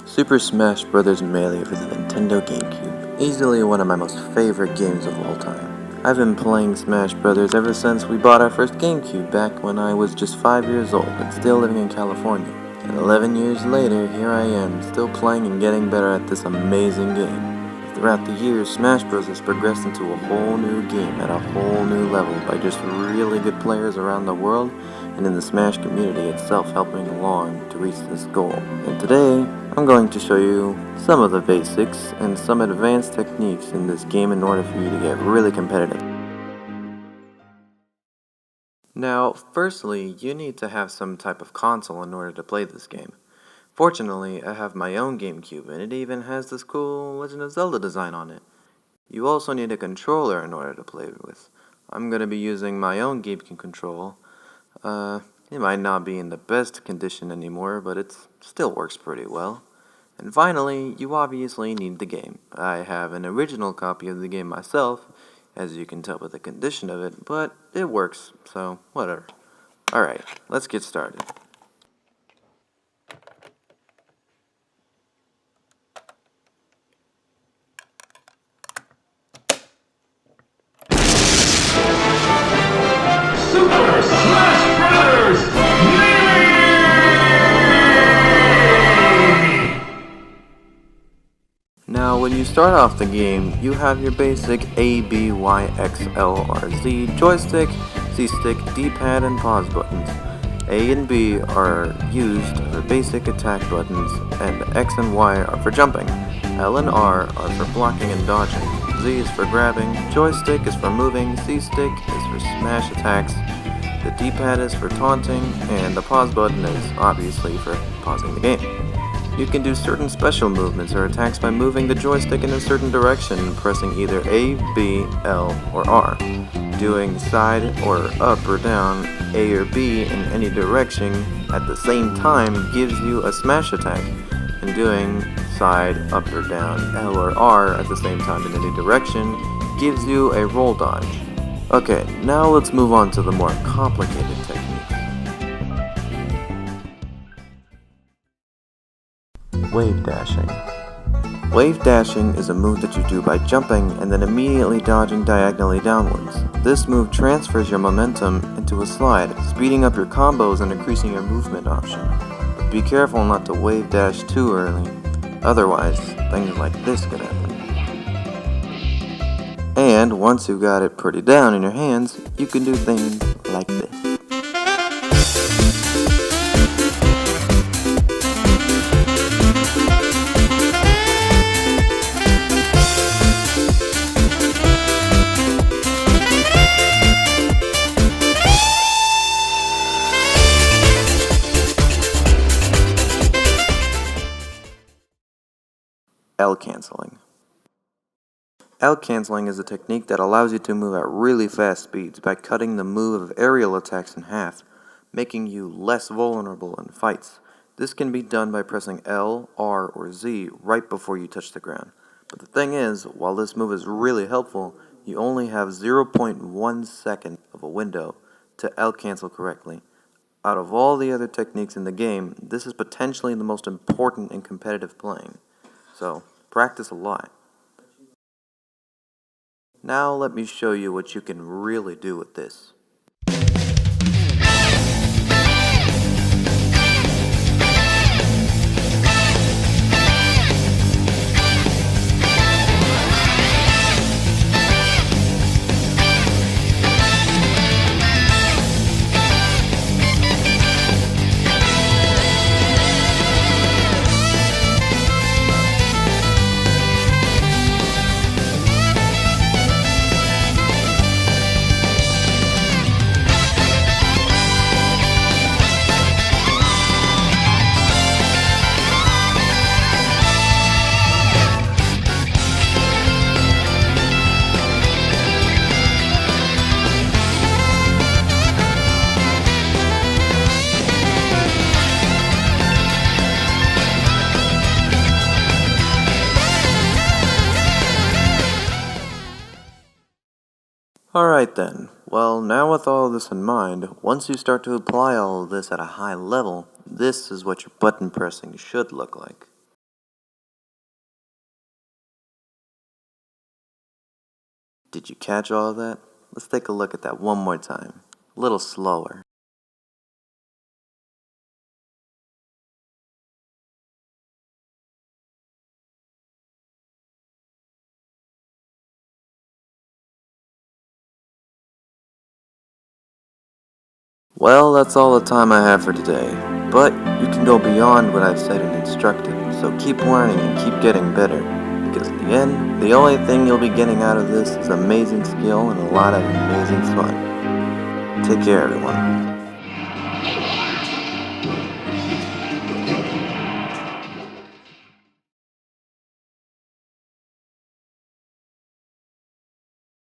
Super Smash Bros. Melee for the Nintendo GameCube. Easily one of my most favorite games of all time. I've been playing Smash Bros. Ever since we bought our first GameCube back when I was just 5 years old and still living in California. And 11 years later, here I am, still playing and getting better at this amazing game. Throughout the years, Smash Bros. Has progressed into a whole new game at a whole new level by just really good players around the world and in the Smash community itself helping along to reach this goal. And today, I'm going to show you some of the basics and some advanced techniques in this game in order for you to get really competitive. Now, firstly, you need to have some type of console in order to play this game. Fortunately, I have my own GameCube, and it even has this cool Legend of Zelda design on it. You also need a controller in order to play with. I'm going to be using my own GameCube control. It might not be in the best condition anymore, but it still works pretty well. And finally, you obviously need the game. I have an original copy of the game myself, as you can tell by the condition of it, but it works, so whatever. Alright, let's get started. Super Smash Brothers Now, when you start off the game, you have your basic A, B, Y, X, L, or Z joystick, C-stick, D-pad, and pause buttons. A and B are used for basic attack buttons, and X and Y are for jumping. L and R are for blocking and dodging. Z is for grabbing, joystick is for moving, C-stick is for smash attacks, the D-pad is for taunting, and the pause button is obviously for pausing the game. You can do certain special movements or attacks by moving the joystick in a certain direction and pressing either A, B, L, or R. Doing side or up or down, A or B in any direction at the same time gives you a smash attack, and doing side, up or down, L or R at the same time in any direction gives you a roll dodge. Okay, now let's move on to the more complicated techniques. Wave dashing. Wave dashing is a move that you do by jumping and then immediately dodging diagonally downwards. This move transfers your momentum into a slide, speeding up your combos and increasing your movement option. But be careful not to wave dash too early, otherwise things like this could happen. And once you've got it pretty down in your hands, you can do things like this. L canceling. L canceling is a technique that allows you to move at really fast speeds by cutting the move of aerial attacks in half, making you less vulnerable in fights. This can be done by pressing L, R, or Z right before you touch the ground. But the thing is, while this move is really helpful, you only have 0.1 second of a window to L cancel correctly. Out of all the other techniques in the game, this is potentially the most important in competitive playing. So, practice a lot. Now let me show you what you can really do with this. Alright then, well now with all this in mind, once you start to apply all of this at a high level, this is what your button pressing should look like. Did you catch all of that? Let's take a look at that one more time. A little slower. Well, that's all the time I have for today. But you can go beyond what I've said and instructed, so keep learning and keep getting better. Because in the end, the only thing you'll be getting out of this is amazing skill and a lot of amazing fun. Take care, everyone.